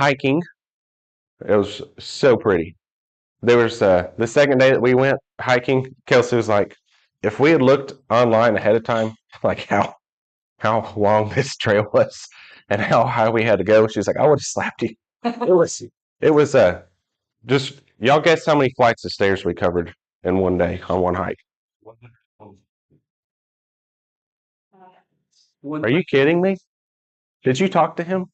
hiking. It was so pretty. There was the second day that we went hiking, Kelsey was like, if we had looked online ahead of time, like how long this trail was and how high we had to go, she was like, I would have slapped you. It was just y'all guess how many flights of stairs we covered in one day on one hike. Are you kidding me? Did you talk to him?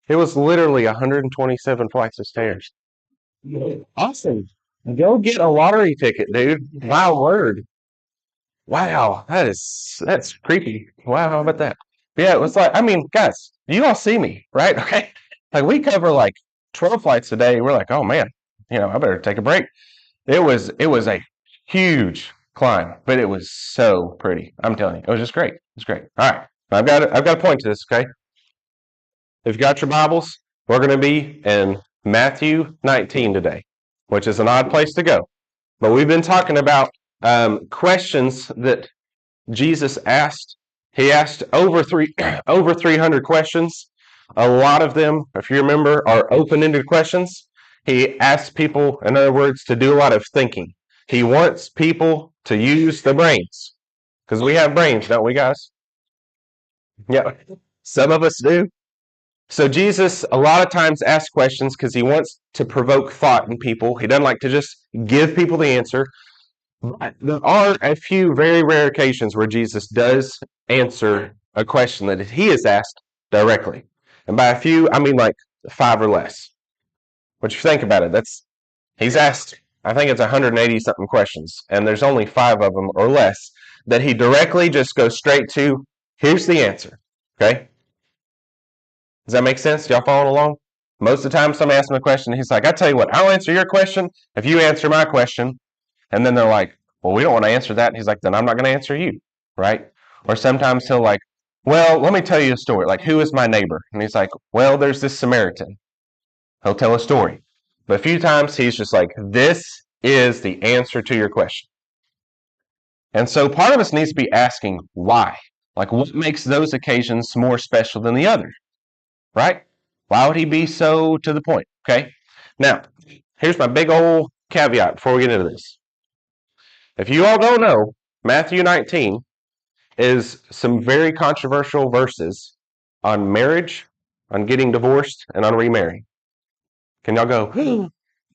It was literally 127 flights of stairs. Awesome. Go get a lottery ticket, dude. My word. Wow, that's creepy. Wow, how about that? Yeah, it was like, I mean, guys, you all see me, right? Okay. Like we cover like 12 flights a day. We're like, oh man, I better take a break. It was a huge climb, but it was so pretty. I'm telling you, it was just great. It's great. All right. I've got a point to this, okay? If you got your Bibles, we're going to be in Matthew 19 today, which is an odd place to go. But we've been talking about questions that Jesus asked. He asked over 300 questions. A lot of them, if you remember, are open-ended questions. He asks people, in other words, to do a lot of thinking. He wants people to use the brains. Because we have brains, don't we, guys? Yeah, some of us do. So Jesus a lot of times asks questions because he wants to provoke thought in people. He doesn't like to just give people the answer. But there are a few very rare occasions where Jesus does answer a question that he is asked directly. And by a few, I mean like 5 or less. But you think about it, he's asked, I think it's 180 something questions, and there's only 5 of them or less that he directly just goes straight to, here's the answer. Okay? Does that make sense? Y'all following along? Most of the time, somebody asks him a question, he's like, I tell you what, I'll answer your question if you answer my question. And then they're like, well, we don't want to answer that. And he's like, then I'm not going to answer you, right? Or sometimes he'll like, well, let me tell you a story. Like, who is my neighbor? And he's like, well, there's this Samaritan. He'll tell a story. But a few times he's just like, this is the answer to your question. And so part of us needs to be asking why. Like, what makes those occasions more special than the others? Right? Why would he be so to the point? Okay. Now, here's my big old caveat before we get into this. If you all don't know, Matthew 19 is some very controversial verses on marriage, on getting divorced, and on remarrying. Can y'all go?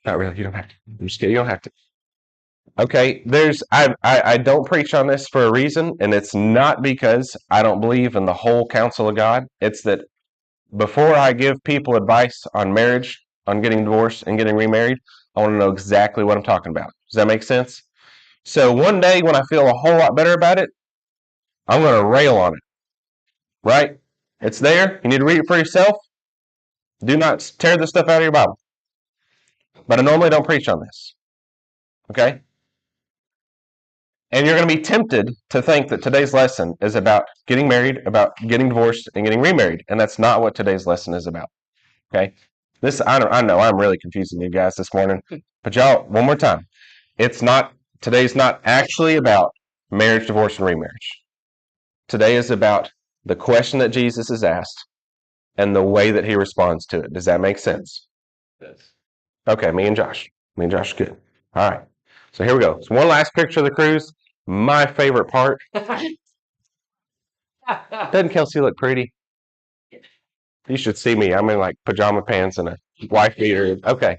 Not really. You don't have to. I'm just kidding. You don't have to. Okay. I don't preach on this for a reason, and it's not because I don't believe in the whole counsel of God. It's that before I give people advice on marriage, on getting divorced and getting remarried, I want to know exactly what I'm talking about. Does that make sense? So one day when I feel a whole lot better about it, I'm going to rail on it. Right? It's there. You need to read it for yourself. Do not tear this stuff out of your Bible. But I normally don't preach on this. Okay? And you're going to be tempted to think that today's lesson is about getting married, about getting divorced, and getting remarried. And that's not what today's lesson is about. Okay? I know I'm really confusing you guys this morning. But y'all, one more time. Today's not actually about marriage, divorce, and remarriage. Today is about the question that Jesus is asked and the way that he responds to it. Does that make sense? Yes. Okay, me and Josh. Good. All right. So here we go. So one last picture of the cruise. My favorite part. Doesn't Kelsey look pretty? You should see me. I'm in like pajama pants and a wife beater. Okay.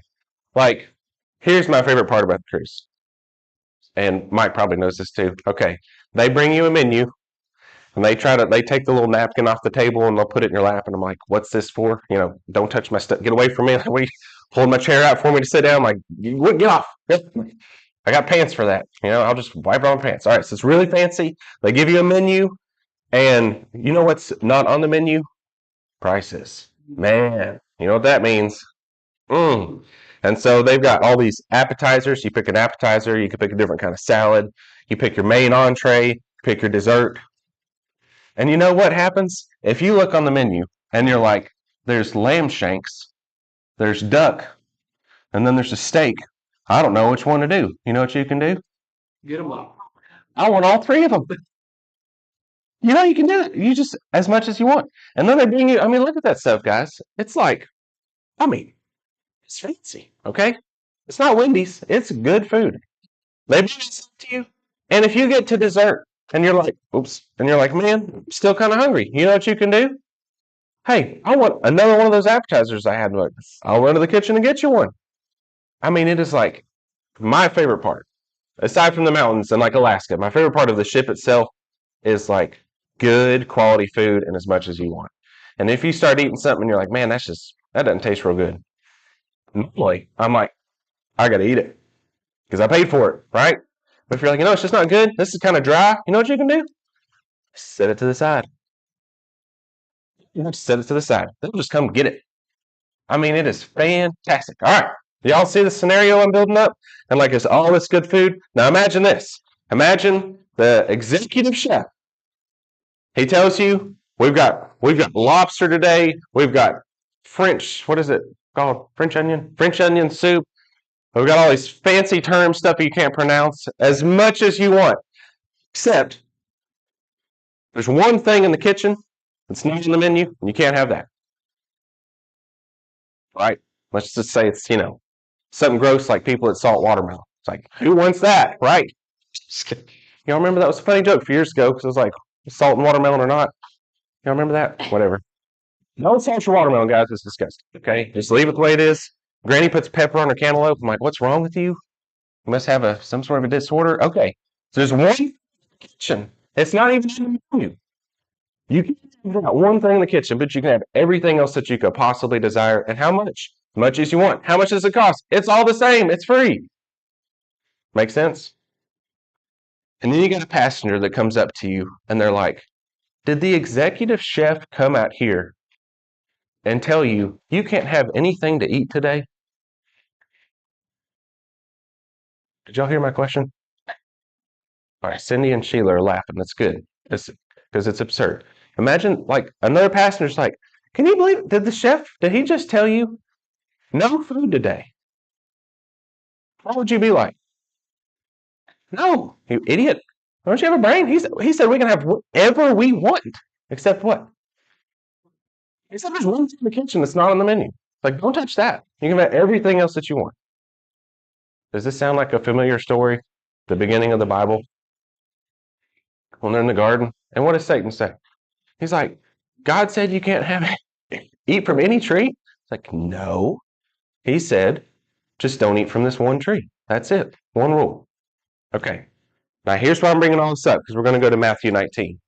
Like, here's my favorite part about the cruise. And Mike probably knows this too. Okay. They bring you a menu and they take the little napkin off the table and they'll put it in your lap. And I'm like, what's this for? Don't touch my stuff. Get away from me. Like, hold my chair out for me to sit down. I'm like, get off. I got pants for that. I'll just wipe it on my pants. All right. So it's really fancy. They give you a menu. And you know what's not on the menu? Prices. Man, you know what that means? And so they've got all these appetizers. You pick an appetizer. You can pick a different kind of salad. You pick your main entree. Pick your dessert. And you know what happens? If you look on the menu and you're like, there's lamb shanks, there's duck, and then there's a steak. I don't know which one to do. You know what you can do? Get them all. I want all 3 of them. You can do it. You just, as much as you want. And then they bring you, I mean, look at that stuff, guys. It's like I mean, it's fancy, okay? It's not Wendy's. It's good food. They bring it to you. And if you get to dessert and you're like, oops, and you're like, man, I'm still kind of hungry. You know what you can do? Hey, I want another one of those appetizers I had. Look, I'll run to the kitchen and get you one. I mean, it is like my favorite part, aside from the mountains and like Alaska. My favorite part of the ship itself is like good quality food and as much as you want. And if you start eating something and you're like, man, that doesn't taste real good. Normally, I'm like, I got to eat it because I paid for it, right? But if you're like, it's just not good, this is kind of dry, you know what you can do? Set it to the side. Set it to the side. They'll just come get it. I mean, it is fantastic. All right. Y'all see the scenario I'm building up? And like it's all this good food. Now imagine this. Imagine the executive chef. He tells you, we've got lobster today. We've got French, what is it called? French onion? French onion soup. We've got all these fancy term stuff you can't pronounce as much as you want. Except there's one thing in the kitchen that's not in the menu, and you can't have that. Right? Let's just say it's, something gross like people that salt watermelon. It's like, who wants that? Right? Y'all remember that was a funny joke a few years ago because it was like, salt and watermelon or not? Y'all remember that? Whatever. Don't salt your watermelon, guys. It's disgusting. Okay? Just leave it the way it is. Granny puts pepper on her cantaloupe. I'm like, what's wrong with you? You must have some sort of a disorder. Okay. So there's one kitchen. It's not even in the menu. You can have one thing in the kitchen, but you can have everything else that you could possibly desire. And how much? As much as you want. How much does it cost? It's all the same. It's free. Make sense? And then you got a passenger that comes up to you and they're like, did the executive chef come out here and tell you you can't have anything to eat today? Did y'all hear my question? All right, Cindy and Sheila are laughing. That's good. Because it's absurd. Imagine like another passenger's like, can you believe, did he just tell you no food today? What would you be like? No, you idiot. Don't you have a brain? He said we can have whatever we want. Except what? He said there's one thing in the kitchen that's not on the menu. Like, don't touch that. You can have everything else that you want. Does this sound like a familiar story? The beginning of the Bible? When they're in the garden? And what does Satan say? He's like, God said you can't eat from any tree? It's like, no. He said, just don't eat from this one tree. That's it. One rule. Okay. Now here's why I'm bringing all this up, because we're going to go to Matthew 19.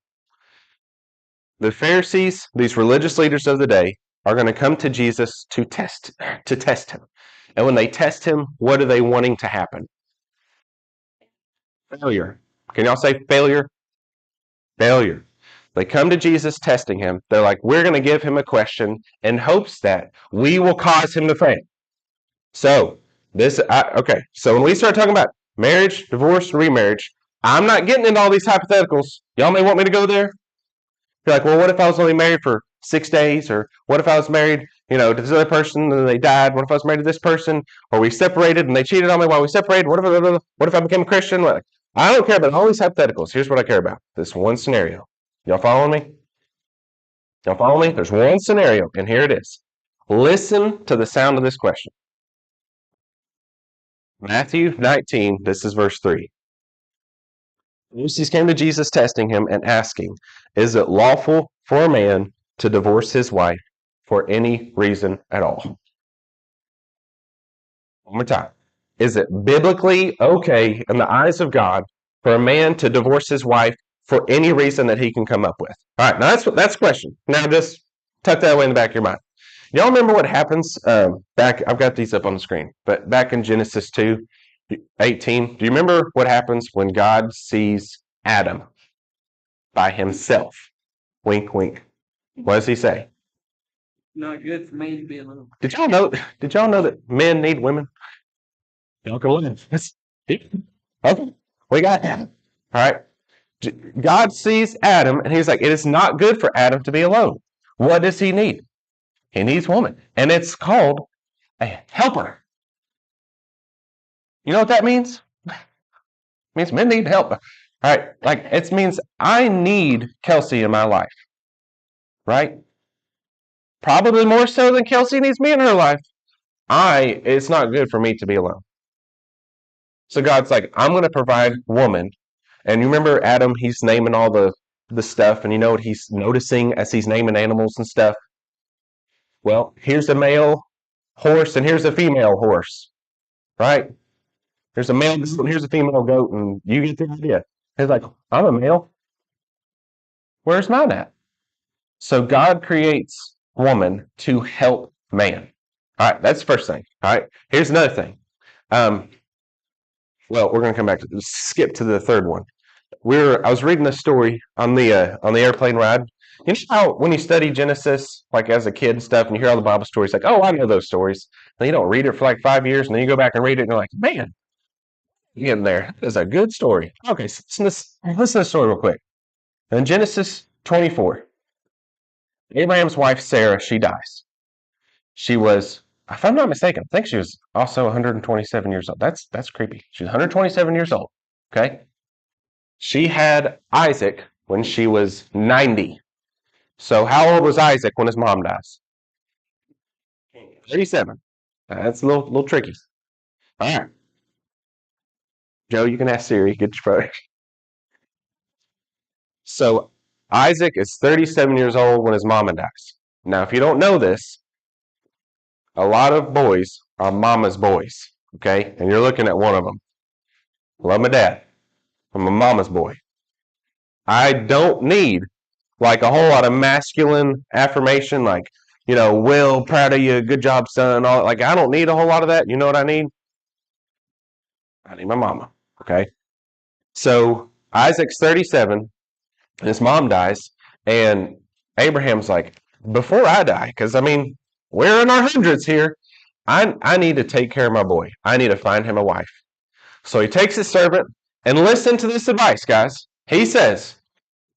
The Pharisees, these religious leaders of the day, are going to come to Jesus to test him. And when they test him, what are they wanting to happen? Failure. Can y'all say failure? Failure. They come to Jesus testing him. They're like, we're going to give him a question in hopes that we will cause him to fail. So, so when we start talking about marriage, divorce, remarriage, I'm not getting into all these hypotheticals. Y'all may want me to go there. You're like, well, what if I was only married for 6 days? Or what if I was married, to this other person and they died? What if I was married to this person? Or we separated and they cheated on me while we separated? What if I became a Christian? I don't care about all these hypotheticals. Here's what I care about. This one scenario. Y'all following me? Y'all follow me? There's one scenario, and here it is. Listen to the sound of this question. Matthew 19, this is verse 3. Pharisees came to Jesus testing him and asking, is it lawful for a man to divorce his wife for any reason at all? One more time. Is it biblically okay in the eyes of God for a man to divorce his wife for any reason that he can come up with? All right, now that's the question. Now just tuck that away in the back of your mind. Y'all remember what happens back, I've got these up on the screen, but back in Genesis 2:18, do you remember what happens when God sees Adam by himself? Wink, wink. What does he say? Not good for me to be alone. Did y'all know that men need women? Y'all can live. Okay, we got Adam. All right. God sees Adam and he's like, it is not good for Adam to be alone. What does he need? He needs woman. And it's called a helper. You know what that means? It means men need help. All right. Like it means I need Kelsey in my life. Right? probably more so than Kelsey needs me in her life. It's not good for me to be alone. So God's like, I'm going to provide woman. And you remember Adam, he's naming all the stuff, and you know what he's noticing as he's naming animals and stuff? Well, here's a male horse and here's a female horse, right? There's a male goat and here's a female goat, and you get the idea. He's like, I'm a male. Where's mine at? So God creates woman to help man. All right, that's the first thing. All right, here's another thing. Well, we're going to come back to skip to the third one. I was reading a story on the airplane ride. You know how when you study Genesis, like as a kid and stuff, and you hear all the Bible stories, like, oh, I know those stories. Then you don't read it for like 5 years, and then you go back and read it, and you're like, man, you get in there. That is a good story. Okay, so listen to the story real quick. In Genesis 24, Abraham's wife Sarah, she dies. She was, if I'm not mistaken, I think she was also 127 years old. That's creepy. She's 127 years old. Okay. She had Isaac when she was 90. So how old was Isaac when his mom dies? 37. That's a little tricky. All right. Joe, you can ask Siri. Get your phone. So Isaac is 37 years old when his mama dies. Now, if you don't know this, a lot of boys are mama's boys. Okay? And you're looking at one of them. Love my dad. I'm a mama's boy. I don't need like a whole lot of masculine affirmation, like, Will, proud of you, good job, son. All like I don't need a whole lot of that. You know what I need? I need my mama. Okay. So Isaac's 37, and his mom dies, and Abraham's like, before I die, because I mean, we're in our hundreds here. I need to take care of my boy. I need to find him a wife. So he takes his servant, and listen to this advice, guys. He says,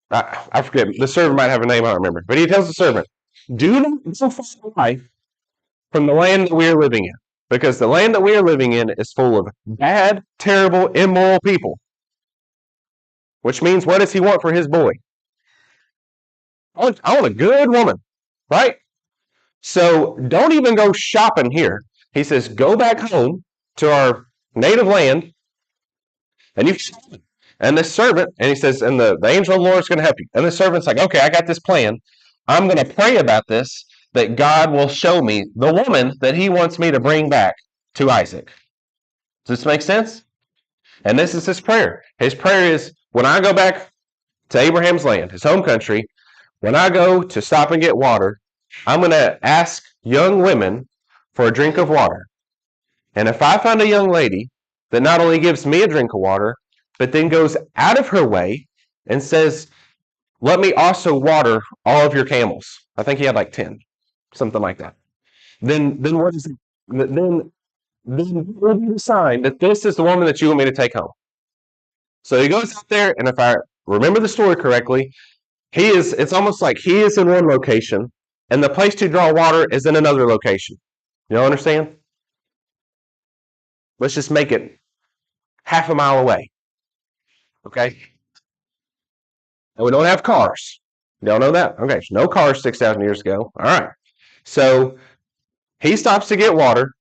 I forget, the servant might have a name, I don't remember, but he tells the servant, do not go find a wife from the land that we are living in, because the land that we are living in is full of bad, terrible, immoral people. Which means, what does he want for his boy? I want a good woman, right? So don't even go shopping here. He says, go back home to our native land, and you and the servant, and he says, and the angel of the Lord is going to help you. And the servant's like, okay, I got this plan. I'm going to pray about this, that God will show me the woman that he wants me to bring back to Isaac. Does this make sense? And this is his prayer. His prayer is, when I go back to Abraham's land, his home country, when I go to stop and get water, I'm going to ask young women for a drink of water. And if I find a young lady that not only gives me a drink of water, but then goes out of her way and says, let me also water all of your camels. I think he had like 10, something like that. Then what is it? Then will be the sign that this is the woman that you want me to take home. So he goes out there, and if I remember the story correctly, it's almost like he is in one location, and the place to draw water is in another location. You all understand? Let's just make it half a mile away. Okay? And we don't have cars. Y'all know that? Okay, so no cars 6,000 years ago. All right. So he stops to get water.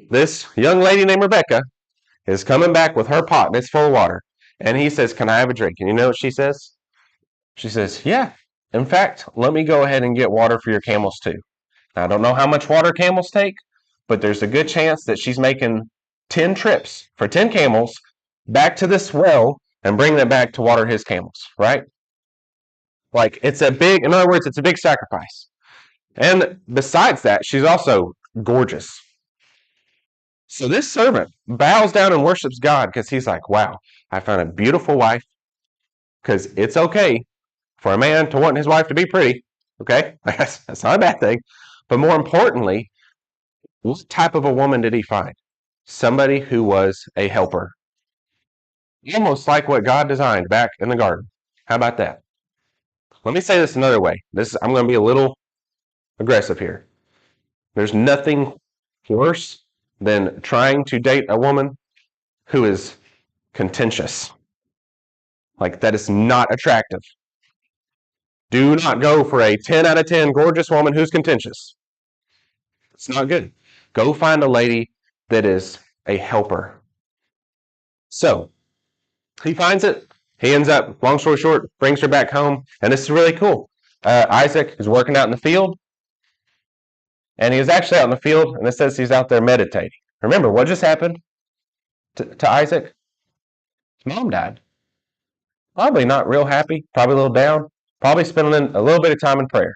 This young lady named Rebecca is coming back with her pot, and it's full of water. And he says, can I have a drink? And you know what she says? She says, yeah. In fact, let me go ahead and get water for your camels too. Now, I don't know how much water camels take, but there's a good chance that she's making 10 trips for 10 camels back to this well and bring them back to water his camels, right? Like, in other words, it's a big sacrifice. And besides that, she's also gorgeous. So this servant bows down and worships God because he's like, wow, I found a beautiful wife, because it's okay for a man to want his wife to be pretty. Okay? That's not a bad thing. But more importantly, what type of a woman did he find? Somebody who was a helper. Almost like what God designed back in the garden. How about that? Let me say this another way. I'm going to be a little aggressive here. There's nothing worse than trying to date a woman who is contentious. Like, that is not attractive. Do not go for a 10 out of 10 gorgeous woman who's contentious. It's not good. Go find a lady that is a helper. So he finds it. He ends up, long story short, brings her back home. And this is really cool. Isaac is working out in the field. And he was actually out in the field, and it says he's out there meditating. Remember, what just happened to Isaac? His mom died. Probably not real happy, probably a little down, probably spending a little bit of time in prayer.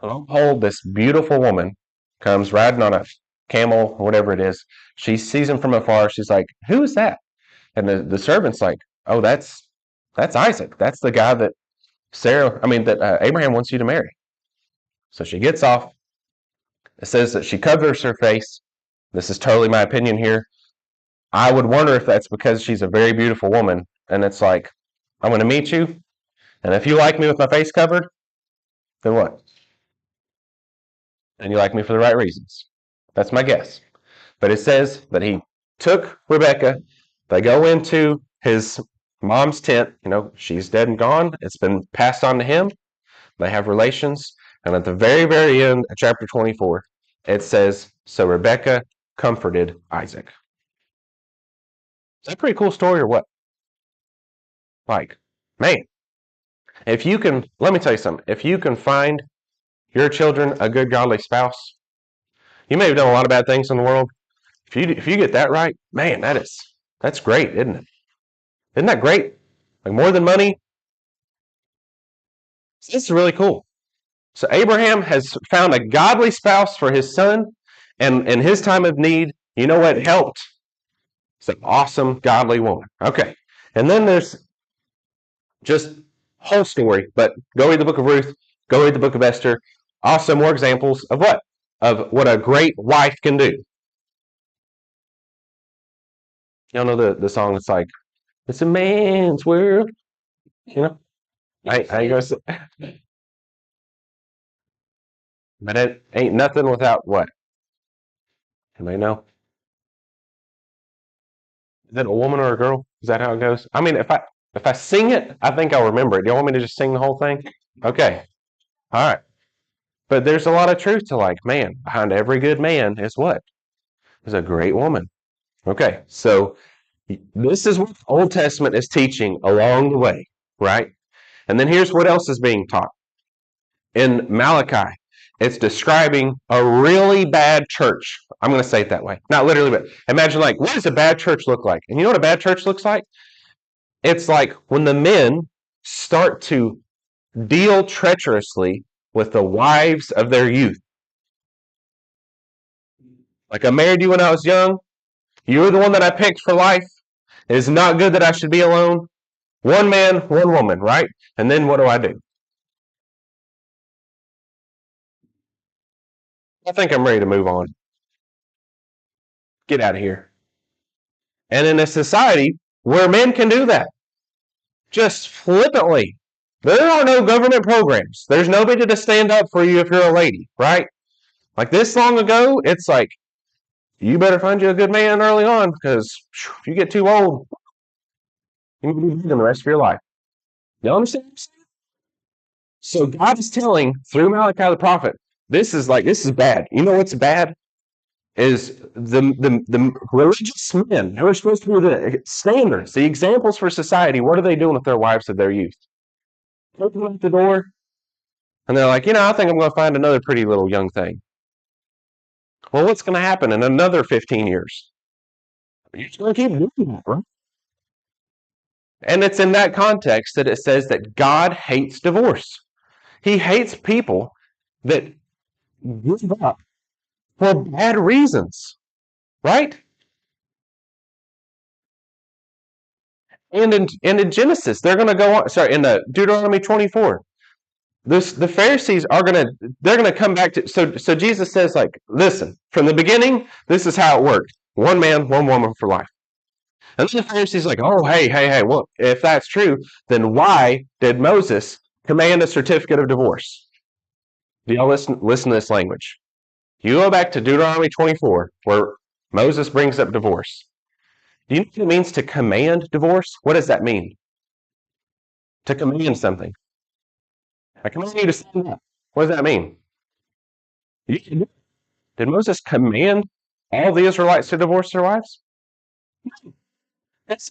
Lo and behold, this beautiful woman comes riding on a camel or whatever it is. She sees him from afar. She's like, "Who is that?" And the servant's like, "Oh, that's Isaac. That's the guy that Abraham wants you to marry." So she gets off. It says that she covers her face. This is totally my opinion here. I would wonder if that's because she's a very beautiful woman, and it's like, I'm going to meet you, and if you like me with my face covered, then what? And you like me for the right reasons. That's my guess. But it says that he took Rebecca. They go into his mom's tent. She's dead and gone. It's been passed on to him. They have relations. And at the very, very end of chapter 24, it says, so Rebecca comforted Isaac. Is that a pretty cool story or what? Like, man, let me tell you something. If you can find your children a good godly spouse, you may have done a lot of bad things in the world. If you get that right, man, that's great, isn't it? Isn't that great? Like more than money. This is really cool. So Abraham has found a godly spouse for his son, and in his time of need, you know what helped? It's an awesome, godly woman. Okay. And then there's just whole story, but go read the book of Ruth, go read the book of Esther. Also more examples of what? Of what a great wife can do. Y'all know the song that's like, it's a man's world. I ain't gonna say, but it ain't nothing without what? Anybody know? Is that a woman or a girl? Is that how it goes? I mean, if I sing it, I think I'll remember it. Do you want me to just sing the whole thing? Okay. All right. But there's a lot of truth to like, man, behind every good man is what? Is a great woman. Okay. So this is what the Old Testament is teaching along the way, right? And then here's what else is being taught. In Malachi, it's describing a really bad church. I'm going to say it that way. Not literally, but imagine like, what does a bad church look like? And you know what a bad church looks like? It's like when the men start to deal treacherously with the wives of their youth. Like, I married you when I was young. You were the one that I picked for life. It is not good that I should be alone. One man, one woman, right? And then what do? I think I'm ready to move on. Get out of here. And in a society where men can do that, just flippantly, there are no government programs. There's nobody to stand up for you if you're a lady, right? Like this long ago, it's like, you better find you a good man early on because if you get too old, you will be beaten the rest of your life. You understand what I'm saying? So God is telling through Malachi the prophet, this is bad. You know what's bad? Is the religious men who are supposed to be the standards, the examples for society, what are they doing with their wives of their youth? Open up the door, and they're like, I think I'm going to find another pretty little young thing. Well, what's going to happen in another 15 years? You're just going to keep doing that, right? And it's in that context that it says that God hates divorce. He hates people that give up for bad reasons, right? And in Genesis, they're going to go on. Sorry, in the Deuteronomy 24, the Pharisees they're gonna come back to. So Jesus says, like, listen, from the beginning, this is how it worked: one man, one woman for life. And then the Pharisees like, oh, hey, well, if that's true, then why did Moses command a certificate of divorce? Do y'all listen to this language? You go back to Deuteronomy 24, where Moses brings up divorce. Do you know what it means to command divorce? What does that mean? To command something. I command you to stand up. What does that mean? Did Moses command all the Israelites to divorce their wives? That's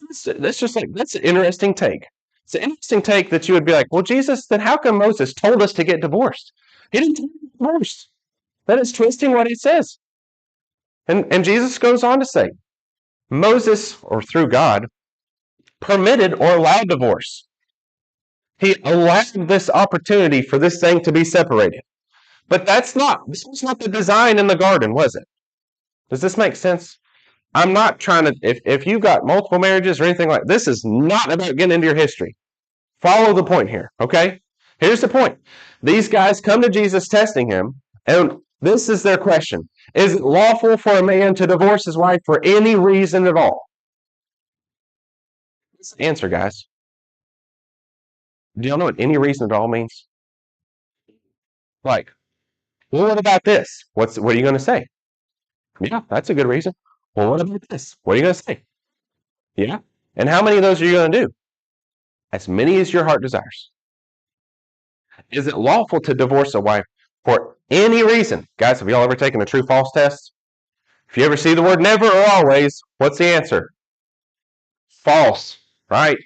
just like, that's an interesting take. It's an interesting take that you would be like, well, Jesus, then how come Moses told us to get divorced? He didn't tell us to get divorced. That is twisting what he says. And Jesus goes on to say, Moses, or through God, permitted or allowed divorce. He allowed this opportunity for this thing to be separated. But this was not the design in the garden, was it? Does this make sense? I'm not trying to, if you've got multiple marriages or anything like this, is not about getting into your history. Follow the point here, okay? Here's the point. These guys come to Jesus testing him, and this is their question. Is it lawful for a man to divorce his wife for any reason at all? Answer, guys. Do y'all know what any reason at all means? Like, well, what about this? What are you going to say? Yeah, that's a good reason. Well, what about this? What are you going to say? Yeah. And how many of those are you going to do? As many as your heart desires. Is it lawful to divorce a wife for any reason? Guys, have y'all ever taken a true false test? If you ever see the word never or always, what's the answer? False, right?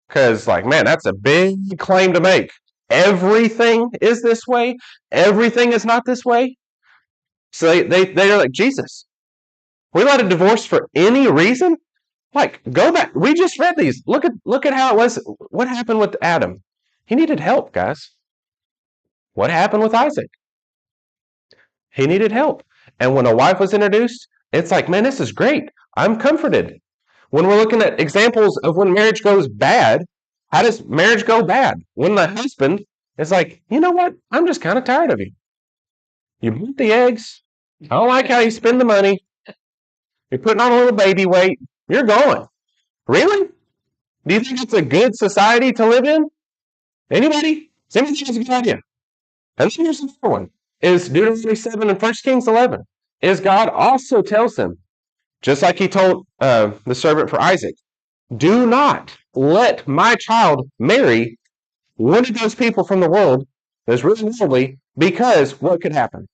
Because, like, man, that's a big claim to make. Everything is this way. Everything is not this way. So they're like, Jesus, we let a divorce for any reason? Like, go back. We just read these. Look at how it was. What happened with Adam? He needed help, guys. What happened with Isaac? He needed help. And when a wife was introduced, it's like, man, this is great. I'm comforted. When we're looking at examples of when marriage goes bad, how does marriage go bad? When the husband is like, you know what? I'm just kind of tired of you. You bought the eggs. I don't like how you spend the money. You're putting on a little baby weight. You're going. Really? Do you think it's a good society to live in? Anybody? Does anybody think it's a good idea? And then here's another one. Is Deuteronomy 7 and 1 Kings 11. Is God also tells them, just like he told the servant for Isaac, do not let my child marry one of those people from the world that's really worldly, because what could happen?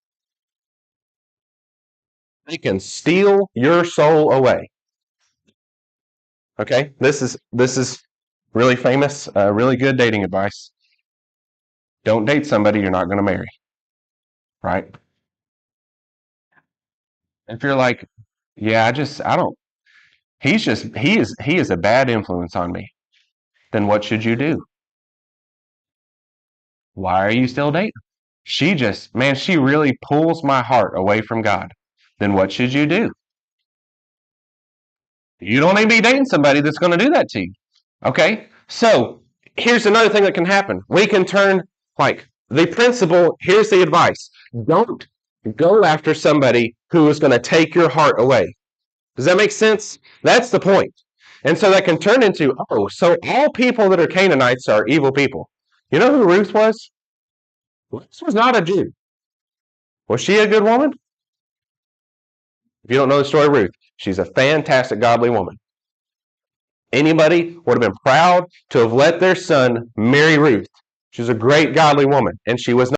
They can steal your soul away. Okay, this is really famous, really good dating advice. Don't date somebody you're not going to marry, right? If you're like, yeah, I don't. He is a bad influence on me. Then what should you do? Why are you still dating? She really pulls my heart away from God. Then what should you do? You don't need to be dating somebody that's going to do that to you. Okay? So here's another thing that can happen. We can turn, like, the principle, here's the advice. Don't go after somebody who is going to take your heart away. Does that make sense? That's the point. And so that can turn into, oh, so all people that are Canaanites are evil people. You know who Ruth was? Ruth was not a Jew. Was she a good woman? If you don't know the story of Ruth, she's a fantastic, godly woman. Anybody would have been proud to have let their son marry Ruth. She's a great, godly woman, and she was not.